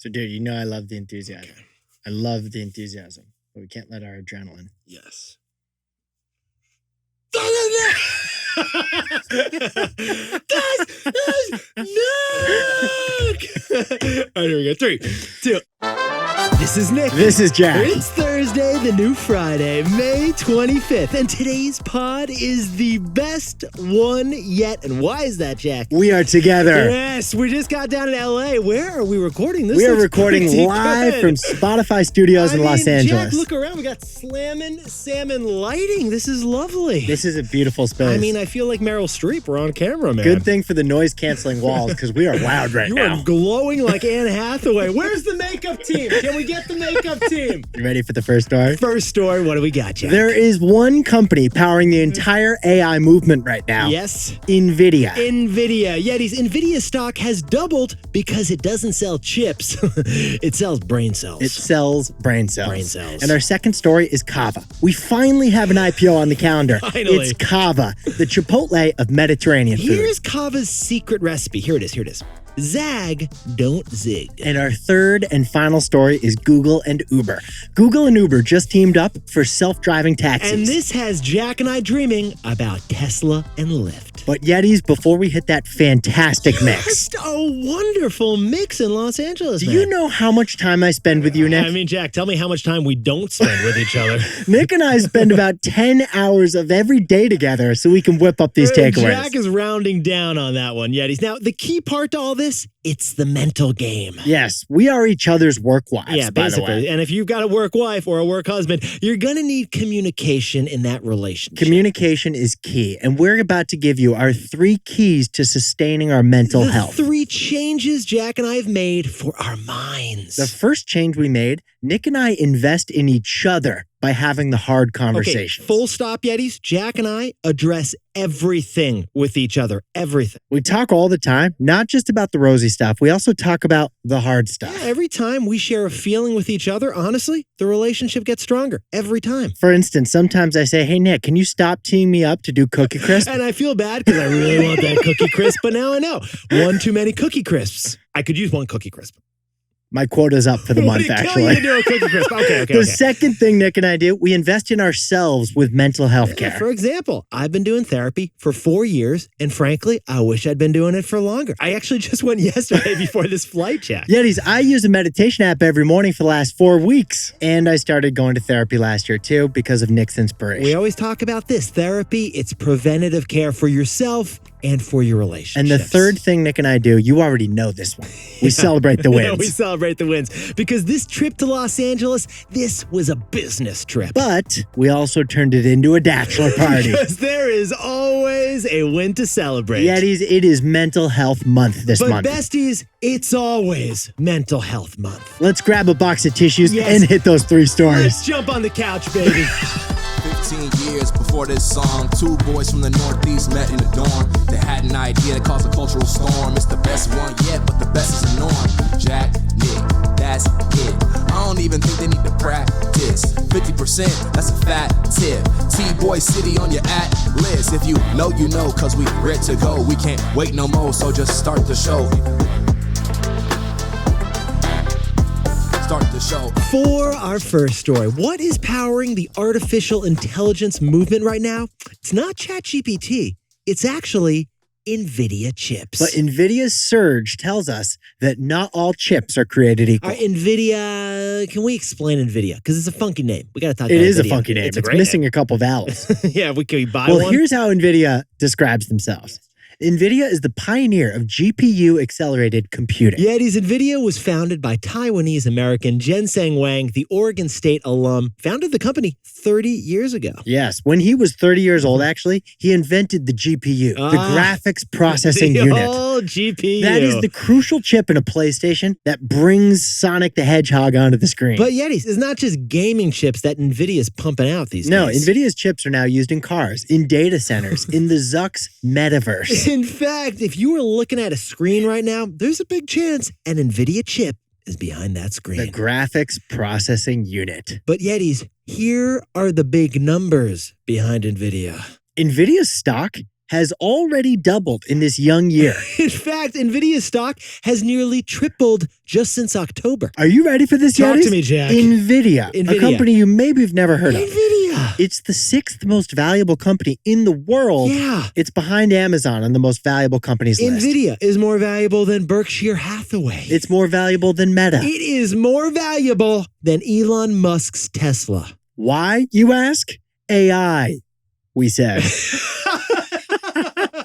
So, dude, you know I love the enthusiasm. Okay. I love the enthusiasm, but we can't let our adrenaline. Yes. Guys, All right, here we go. 3, 2. This is Nick. This is Jack. It's Thursday, the new Friday, May 25th, and today's pod is the best one yet. And why is that, Jack? We are together. Yes, we just got down in LA. Where are we recording this? We are looks recording pretty live good. from Spotify Studios in Los Angeles. Jack, look around. We got slamming salmon lighting. This is lovely. This is a beautiful space. I mean, I feel like Meryl Streep. We're on camera, man. Good thing for the noise-canceling walls, because we are loud right You now. are glowing like Anne Hathaway. Where's the makeup team? Can we get the makeup team? You ready for the first story? First story, what do we got, Jack? There is one company powering the entire AI movement right now. Yes. Nvidia. Nvidia. Yetis. Nvidia stock has doubled because it doesn't sell chips. It sells brain cells. It sells brain cells. Brain cells. And our second story is Cava. We finally have an IPO on the calendar. Finally. It's Cava, the Chipotle of Mediterranean food. Here's Cava's secret recipe. Here it is. Zag, don't zig. And our third and final story is Google and Uber. Google and Uber just teamed up for self-driving taxis. And this has Jack and I dreaming about Tesla and Lyft. But Yetis, before we hit that fantastic mix. Just a wonderful mix in Los Angeles, Do you know how much time I spend with you, Nick? I mean, Jack, tell me how much time we don't spend with each other. Nick and I spend about 10 hours of every day together so we can whip up these takeaways. Jack is rounding down on that one, Yetis. Now, the key part to all this, it's the mental game. Yes, we are each other's work wives, Yeah, by the basically. way. And if you've got a work wife or a work husband, you're going to need communication in that relationship. Communication is key, and we're about to give you our 3 keys to sustaining our mental health. 3 changes Jack and I have made for our minds. The first change we made, Nick and I invest in each other by having the hard conversations. Okay, full stop, Yetis. Jack and I address everything with each other. Everything. We talk all the time, not just about the rosy stuff. We also talk about the hard stuff. Yeah, every time we share a feeling with each other, honestly, the relationship gets stronger. Every time. For instance, sometimes I say, hey, Nick, can you stop teeing me up to do Cookie Crisp? And I feel bad because I really want that Cookie Crisp, but now I know. One too many Cookie Crisps. I could use one Cookie Crisp. My quota's up for the month, actually. You to do a Cookie Crisp. Okay. The second thing Nick and I do, we invest in ourselves with mental health care. For example, I've been doing therapy for 4 years, and frankly, I wish I'd been doing it for longer. I actually just went yesterday before this flight, Jack. Yetis, I use a meditation app every morning for the last 4 weeks. And I started going to therapy last year, too, because of Nick's inspiration. We always talk about this. Therapy, it's preventative care for yourself and for your relationships. And the third thing Nick and I do, you already know this one. We celebrate the wins. We celebrate the wins. Because this trip to Los Angeles, this was a business trip. But we also turned it into a bachelor party. Because there is always a win to celebrate. Yetis, it is Mental Health Month this month. But besties, it's always Mental Health Month. Let's grab a box of tissues Yes. and hit those 3 stories. Let's jump on the couch, baby. 15 years before this song, 2 boys from the Northeast met in the dorm. They had an idea that caused a cultural storm. It's the best one yet, but the best is the norm. Jack, Nick, that's it. I don't even think they need to practice. 50%, that's a fat tip. T-Boy City on your list. If you know, you know, cause we ready to go. We can't wait no more, so just start the show. Start the show. For our first story, what is powering the artificial intelligence movement right now? It's not ChatGPT. It's actually Nvidia chips. But Nvidia's surge tells us that not all chips are created equal. Nvidia, can we explain Nvidia? Because it's a funky name. We got to talk about It is a Nvidia. funky name. It's, It's a great missing a couple vowels. name. Yeah, can we buy Well, one? here's how Nvidia describes themselves. Nvidia is the pioneer of GPU-accelerated computing. Yetis, Nvidia was founded by Taiwanese-American Jinseng Wang, the Oregon State alum, founded the company 30 years ago. Yes, when he was 30 years old, actually, he invented the GPU, the graphics processing the unit. old GPU. That is the crucial chip in a PlayStation that brings Sonic the Hedgehog onto the screen. But Yetis, it's not just gaming chips that Nvidia's pumping out these No, days. Nvidia's chips are now used in cars, in data centers, in the Zuck's metaverse. In fact, if you were looking at a screen right now, there's a big chance an Nvidia chip is behind that screen. The graphics processing unit. But Yetis, here are the big numbers behind Nvidia. Nvidia's stock has already doubled in this young year. In fact, Nvidia's stock has nearly tripled just since October. Are you ready for this, Talk Yetis? to me, Jack. Nvidia, a company you maybe have never heard of. Nvidia. It's the 6th most valuable company in the world. Yeah. It's behind Amazon on the most valuable companies list. Nvidia is more valuable than Berkshire Hathaway. It's more valuable than Meta. It is more valuable than Elon Musk's Tesla. Why, you ask? AI, we said.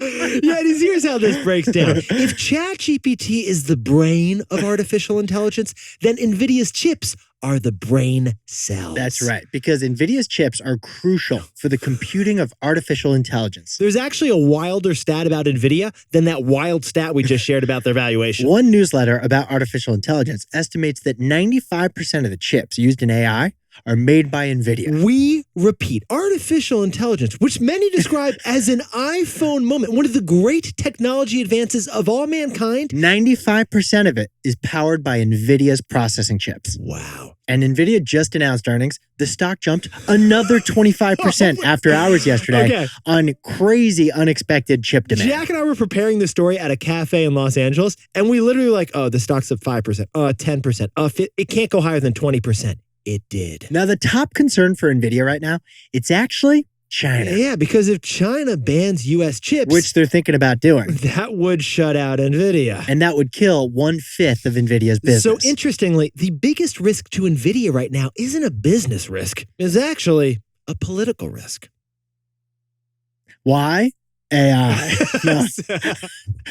Yeah, here's how this breaks down. If ChatGPT is the brain of artificial intelligence, then NVIDIA's chips are the brain cells. That's right, because NVIDIA's chips are crucial for the computing of artificial intelligence. There's actually a wilder stat about NVIDIA than that wild stat we just shared about their valuation. One newsletter about artificial intelligence estimates that 95% of the chips used in AI are made by NVIDIA. We repeat, artificial intelligence, which many describe as an iPhone moment, one of the great technology advances of all mankind. 95% of it is powered by NVIDIA's processing chips. Wow. And NVIDIA just announced earnings. The stock jumped another 25% after hours yesterday on crazy, unexpected chip demand. Jack and I were preparing this story at a cafe in Los Angeles, and we literally were like, oh, the stock's up 5%, 10%, it can't go higher than 20%. It did. Now, the top concern for NVIDIA right now, it's actually China. Yeah, because if China bans U.S. chips, which they're thinking about doing, that would shut out NVIDIA. And that would kill 1/5 of NVIDIA's business. So interestingly, the biggest risk to NVIDIA right now isn't a business risk. It's actually a political risk. Why? AI. No.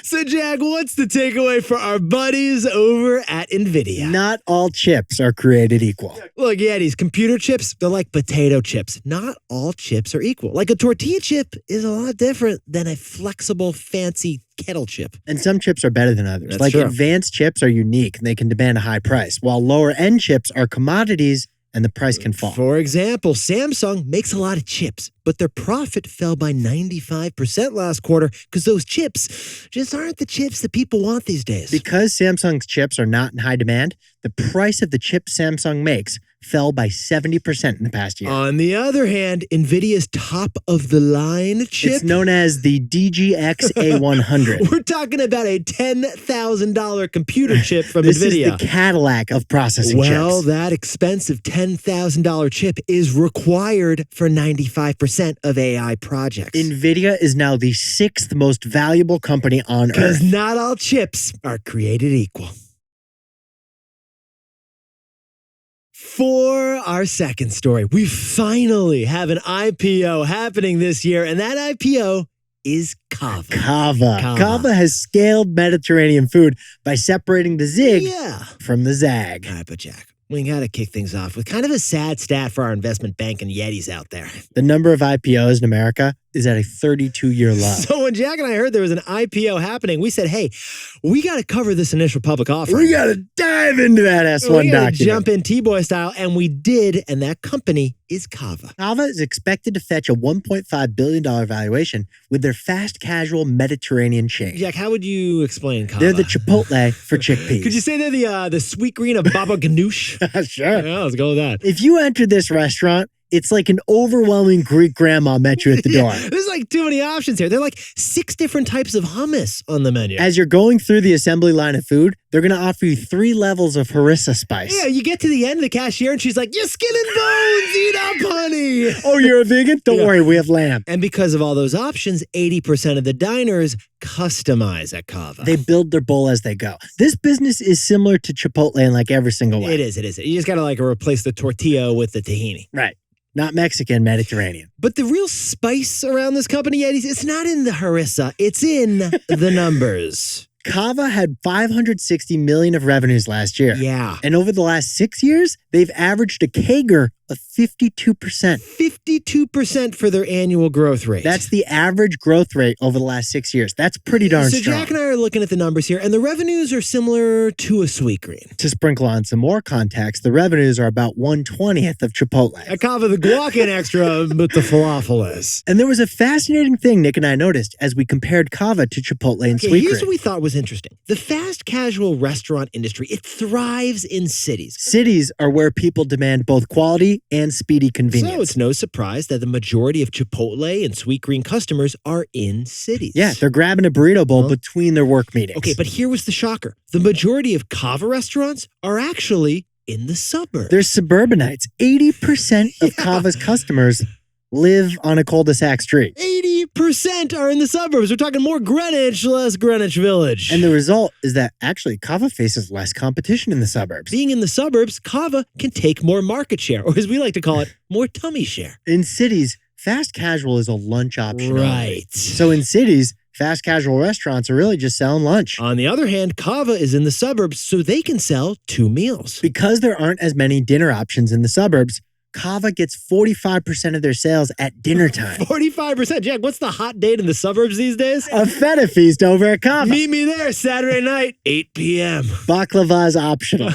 So, Jack, what's the takeaway for our buddies over at NVIDIA? Not all chips are created equal. Look, yeah, these computer chips, they're like potato chips. Not all chips are equal. Like a tortilla chip is a lot different than a flexible, fancy kettle chip. And some chips are better than others. That's like true. Advanced chips are unique and they can demand a high price, while lower-end chips are commodities and the price can fall. For example, Samsung makes a lot of chips, but their profit fell by 95% last quarter because those chips just aren't the chips that people want these days. Because Samsung's chips are not in high demand, the price of the chips Samsung makes fell by 70% in the past year. On the other hand, NVIDIA's top-of-the-line chip... It's known as the DGX A100. We're talking about a $10,000 computer chip from This NVIDIA. is the Cadillac of processing chips. Well, that expensive $10,000 chip is required for 95% of AI projects. NVIDIA is now the 6th most valuable company on Earth. Because not all chips are created equal. For our second story, we finally have an IPO happening this year, and that IPO is Cava. Cava has scaled Mediterranean food by separating the zig from the zag. All right, but Jack, we got to kick things off with kind of a sad stat for our investment banking Yetis out there. The number of IPOs in America is at a 32-year low. So when Jack and I heard there was an IPO happening, we said, hey, we got to cover this initial public offering. We got to dive into that S1 we document. Jump in T-Boy style, and we did, and that company is Cava. Cava is expected to fetch a $1.5 billion valuation with their fast casual Mediterranean chain. Jack, how would you explain Cava? They're the Chipotle for chickpeas. Could you say they're the sweet green of Baba Ganoush? Sure. Yeah, let's go with that. If you enter this restaurant, it's like an overwhelming Greek grandma met you at the door. There's like too many options here. There are like 6 different types of hummus on the menu. As you're going through the assembly line of food, they're going to offer you 3 levels of harissa spice. Yeah, you get to the end of the cashier and she's like, your skin and bones, eat up, honey. Oh, you're a vegan? Don't worry, we have lamb. And because of all those options, 80% of the diners customize at Cava. They build their bowl as they go. This business is similar to Chipotle in like every single way. It is. You just got to like replace the tortilla with the tahini. Right. Not Mexican, Mediterranean. But the real spice around this company, Yetis, it's not in the harissa. It's in the numbers. Cava had $560 million of revenues last year. Yeah. And over the last 6 years, they've averaged a CAGR of 52%. 52% for their annual growth rate. That's the average growth rate over the last 6 years. That's pretty darn strong. So Jack and I are looking at the numbers here, and the revenues are similar to a Sweetgreen. To sprinkle on some more context, the revenues are about 1/20th of Chipotle. At Cava, the guac ain't extra, but the falafel is. And there was a fascinating thing Nick and I noticed as we compared Cava to Chipotle and Sweetgreen. Here's what we thought was interesting. The fast casual restaurant industry, it thrives in cities. Cities are where people demand both quality quality and speedy convenience. So it's no surprise that the majority of Chipotle and Sweetgreen customers are in cities. Yeah, they're grabbing a burrito bowl between their work meetings. Okay, but here was the shocker. The majority of Cava restaurants are actually in the suburbs. They're suburbanites. 80% of Cava's customers live on a cul-de-sac street. 80% are in the suburbs. We're talking more Greenwich, less Greenwich Village. And the result is that actually Cava faces less competition in the suburbs. Being in the suburbs, Cava can take more market share, or as we like to call it, more tummy share. In cities, fast casual is a lunch option only. Right. So in cities, fast casual restaurants are really just selling lunch. On the other hand, Cava is in the suburbs, so they can sell 2 meals. Because there aren't as many dinner options in the suburbs, Cava gets 45% of their sales at dinner time. 45%. Jack, what's the hot date in the suburbs these days? A feta feast over at Cava. Meet me there Saturday night, 8 p.m. Baklava's optional.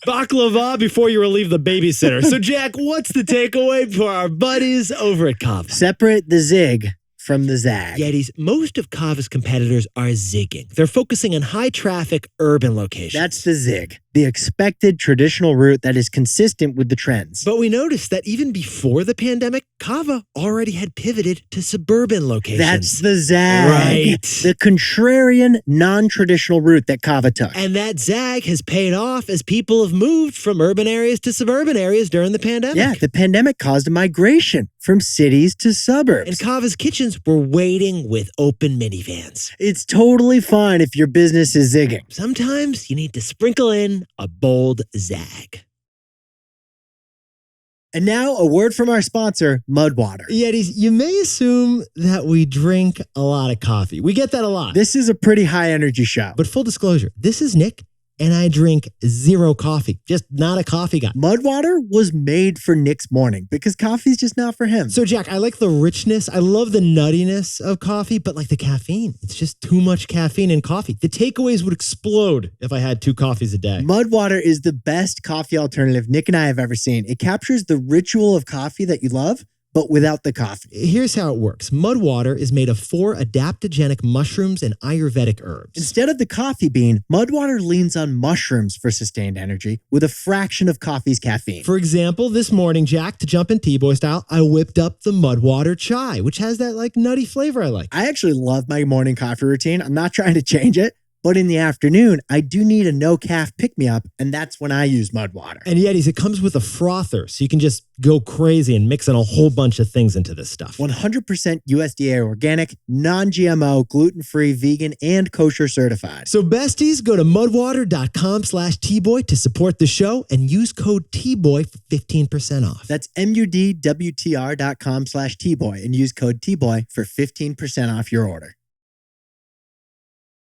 Baklava before you relieve the babysitter. So, Jack, what's the takeaway for our buddies over at Cava? Separate the zig from the zag. Yetis, most of Cava's competitors are zigging. They're focusing on high-traffic urban locations. That's the zig, the expected traditional route that is consistent with the trends. But we noticed that even before the pandemic, Cava already had pivoted to suburban locations. That's the zag. Right. The contrarian, non-traditional route that Cava took. And that zag has paid off as people have moved from urban areas to suburban areas during the pandemic. Yeah, the pandemic caused a migration from cities to suburbs. And Cava's kitchens were waiting with open minivans. It's totally fine if your business is zigging. Sometimes you need to sprinkle in a bold zag. And now a word from our sponsor, Mudwater. Yetis, you may assume that we drink a lot of coffee. We get that a lot. This is a pretty high energy show. But full disclosure, this is Nick, and I drink zero coffee. Just not a coffee guy. Mudwater was made for Nick's morning because coffee's just not for him. So, Jack, I like the richness. I love the nuttiness of coffee, but like the caffeine. It's just too much caffeine in coffee. The takeaways would explode if I had 2 coffees a day. Mudwater is the best coffee alternative Nick and I have ever seen. It captures the ritual of coffee that you love, but without the coffee. Here's how it works. Mudwater is made of 4 adaptogenic mushrooms and Ayurvedic herbs. Instead of the coffee bean, Mudwater leans on mushrooms for sustained energy with a fraction of coffee's caffeine. For example, this morning, Jack, to jump in T-Boy style, I whipped up the Mudwater chai, which has that like nutty flavor I like. I actually love my morning coffee routine. I'm not trying to change it, but in the afternoon, I do need a no-caff pick-me-up, and that's when I use Mudwater. And Yetis, it comes with a frother, so you can just go crazy and mix in a whole bunch of things into this stuff. 100% USDA organic, non-GMO, gluten-free, vegan, and kosher certified. So besties, go to mudwater.com/Tboy to support the show and use code Tboy for 15% off. That's mudwtr.com/Tboy and use code Tboy for 15% off your order.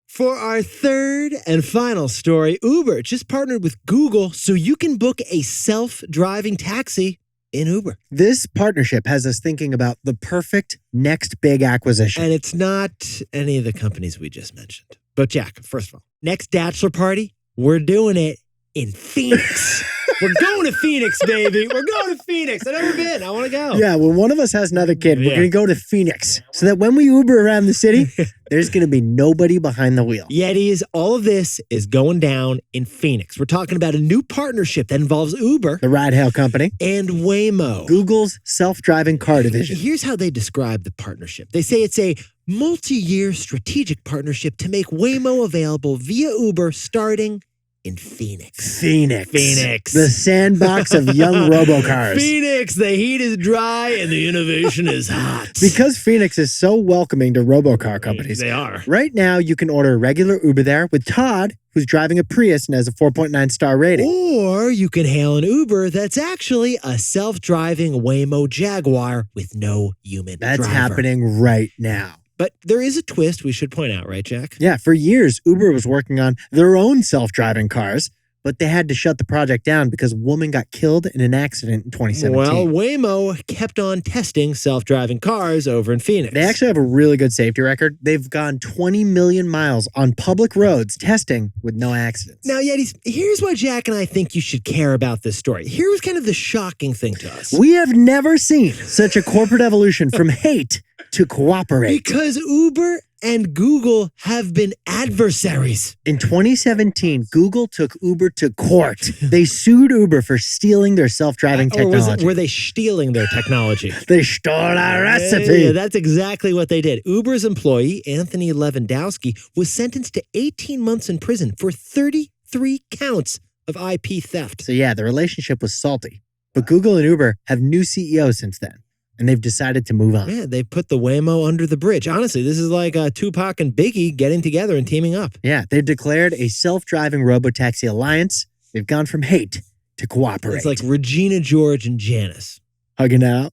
For our third and final story, Uber just partnered with Google so you can book a self-driving taxi in Uber. This partnership has us thinking about the perfect next big acquisition. And it's not any of the companies we just mentioned. But Jack, first of all, next bachelor party, we're doing it in Phoenix. We're going to Phoenix, baby. We're going to Phoenix. I've never been. I want to go. Yeah, when one of us has another kid, we're going to go to Phoenix so that when we Uber around the city, there's going to be nobody behind the wheel. Yetis, all of this is going down in Phoenix. We're talking about a new partnership that involves Uber, the ride-hail company, and Waymo, Google's self-driving car division. Here's how they describe the partnership. They say it's a multi-year strategic partnership to make Waymo available via Uber starting in Phoenix. Phoenix. The sandbox of young robocars. Phoenix, the heat is dry and the innovation is hot. Because Phoenix is so welcoming to robocar companies. They are. Right now, you can order a regular Uber there with Todd, who's driving a Prius and has a 4.9 star rating. Or you can hail an Uber that's actually a self-driving Waymo Jaguar with no human driver. That's happening right now. But there is a twist we should point out, right, Jack? Yeah, for years, Uber was working on their own self-driving cars, but they had to shut the project down because a woman got killed in an accident in 2017. Well, Waymo kept on testing self-driving cars over in Phoenix. They actually have a really good safety record. They've gone 20 million miles on public roads testing with no accidents. Now, Yetis, here's why Jack and I think you should care about this story. Here was kind of the shocking thing to us. We have never seen such a corporate evolution from hate to cooperate. Because Uber and Google have been adversaries. In 2017, Google took Uber to court. They sued Uber for stealing their self-driving technology. Or were they stealing their technology? They stole our recipe. Yeah, that's exactly what they did. Uber's employee, Anthony Lewandowski, was sentenced to 18 months in prison for 33 counts of IP theft. So yeah, the relationship was salty. But Google and Uber have new CEOs since then, and they've decided to move on. Yeah, they put the Waymo under the bridge. Honestly, this is like Tupac and Biggie getting together and teaming up. Yeah, they've declared a self-driving robo-taxi alliance. They've gone from hate to cooperate. It's like Regina George and Janice. Hugging it out.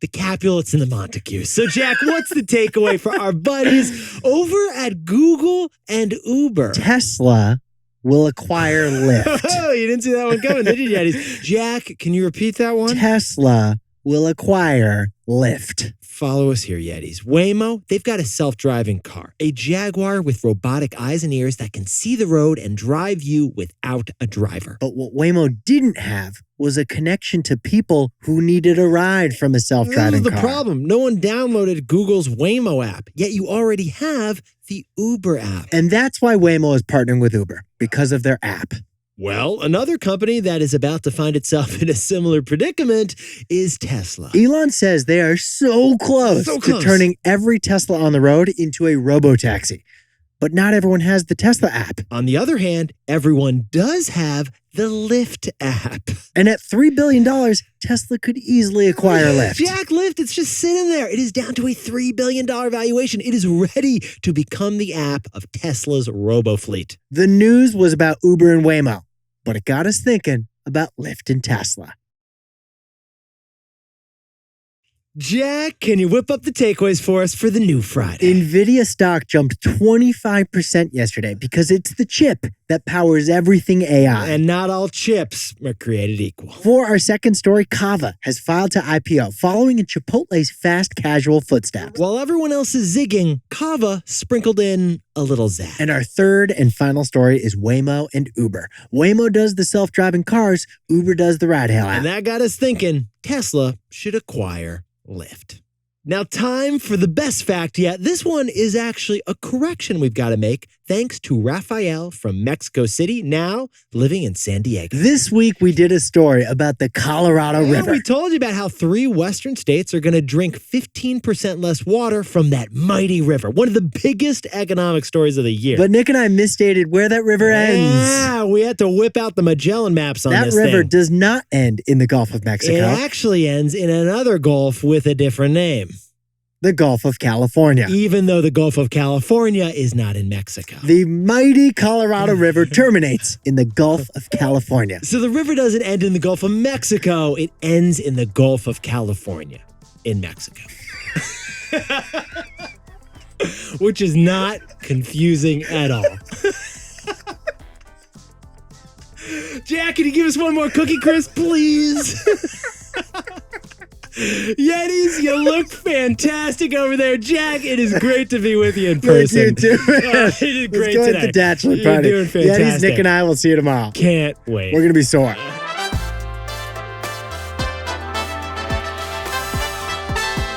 The Capulets and the Montagues. So, Jack, what's the takeaway for our buddies over at Google and Uber? Tesla will acquire Lyft. Oh, you didn't see that one coming, did you, Yetis? Jack, can you repeat that one? Tesla will acquire Lyft. Follow us here, Yetis. Waymo, they've got a self-driving car, a Jaguar with robotic eyes and ears that can see the road and drive you without a driver. But what Waymo didn't have was a connection to people who needed a ride from a self-driving car. This is the problem. No one downloaded Google's Waymo app, yet you already have the Uber app. And that's why Waymo is partnering with Uber, because of their app. Well, another company that is about to find itself in a similar predicament is Tesla. Elon says they are so close to turning every Tesla on the road into a robo-taxi. But not everyone has the Tesla app. On the other hand, everyone does have the Lyft app. And at $3 billion, Tesla could easily acquire Lyft. Jack, Lyft, it's just sitting there. It is down to a $3 billion valuation. It is ready to become the app of Tesla's robo-fleet. The news was about Uber and Waymo, but it got us thinking about Lyft and Tesla. Jack, can you whip up the takeaways for us for the new Friday? Nvidia stock jumped 25% yesterday because it's the chip that powers everything AI. And not all chips are created equal. For our second story, Cava has filed to IPO, following in Chipotle's fast casual footsteps. While everyone else is zigging, Cava sprinkled in a little zag. And our third and final story is Waymo and Uber. Waymo does the self-driving cars, Uber does the ride-hail app. And that got us thinking, Tesla should acquire Lyft. Now, time for the best fact yet. This one is actually a correction we've got to make, thanks to Rafael from Mexico City, now living in San Diego. This week, we did a story about the Colorado River. We told you about how 3 Western states are going to drink 15% less water from that mighty river. One of the biggest economic stories of the year. But Nick and I misstated where that river ends. Yeah, we had to whip out the Magellan maps on this thing. That river thing. does not end in the Gulf of Mexico. It actually ends in another gulf with a different name. The Gulf of California. Even though the Gulf of California is not in Mexico. The mighty Colorado River terminates in the Gulf of California. So the river doesn't end in the Gulf of Mexico. It ends in the Gulf of California in Mexico. Which is not confusing at all. Jack, can you give us one more cookie crisp, please? Yetis, you look fantastic over there. Jack, it is great to be with you in person. You too. You did great Let's go today. at the Bachelor Party. You're doing fantastic. Yetis, Nick and I will see you tomorrow. Can't wait. We're going to be sore.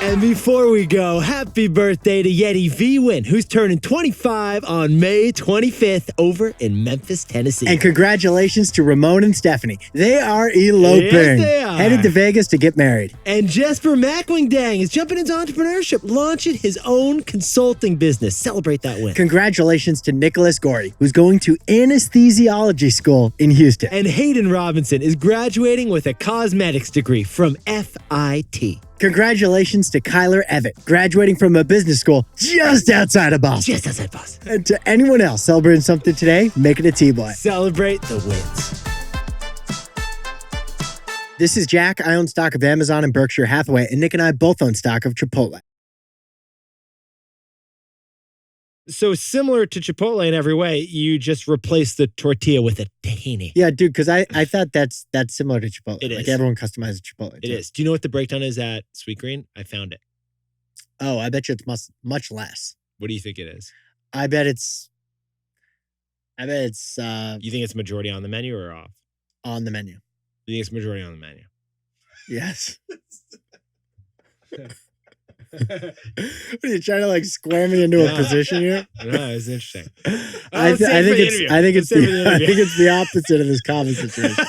And before we go, happy birthday to Yeti V-Win, who's turning 25 on May 25th over in Memphis, Tennessee. And congratulations to Ramon and Stephanie. They are eloping. Yes, they are. Headed to Vegas to get married. And Jesper McWingdang is jumping into entrepreneurship, launching his own consulting business. Celebrate that win. Congratulations to Nicholas Gorey, who's going to anesthesiology school in Houston. And Hayden Robinson is graduating with a cosmetics degree from FIT. Congratulations to Kyler Evett, graduating from a business school just outside of Boston. Just outside Boston. And to anyone else celebrating something today, make it a T-boy. Celebrate the wins. This is Jack. I own stock of Amazon and Berkshire Hathaway, and Nick and I both own stock of Chipotle. So similar to Chipotle in every way, you just replace the tortilla with a tahini. Yeah, dude, because I thought that's similar to Chipotle. It is. Like everyone customizes Chipotle. It is. Do you know what the breakdown is at Sweet Green? I found it. Oh, I bet you it's much less. What do you think it is? I bet it's You think it's majority on the menu or off? on the menu. You think it's majority on the menu? Yes. What are you trying to like square me into a position here? No, it's interesting. I think it's the opposite of this Cava situation.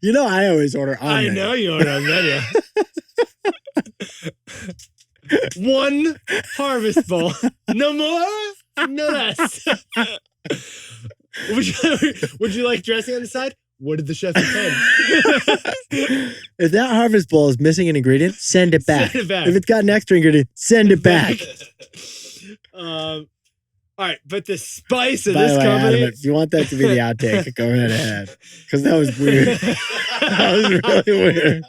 You know, I always order on I menu. know you order on menu. One harvest bowl. No more, no less. Would you like dressing on the side? What did the chef intend? If that harvest bowl is missing an ingredient, send it back. Send it back. If it's got an extra ingredient, send it back. All right, but the spice of By the this way, company. Adam, if you want that to be the outtake, go right ahead. Because that was weird. That was really weird.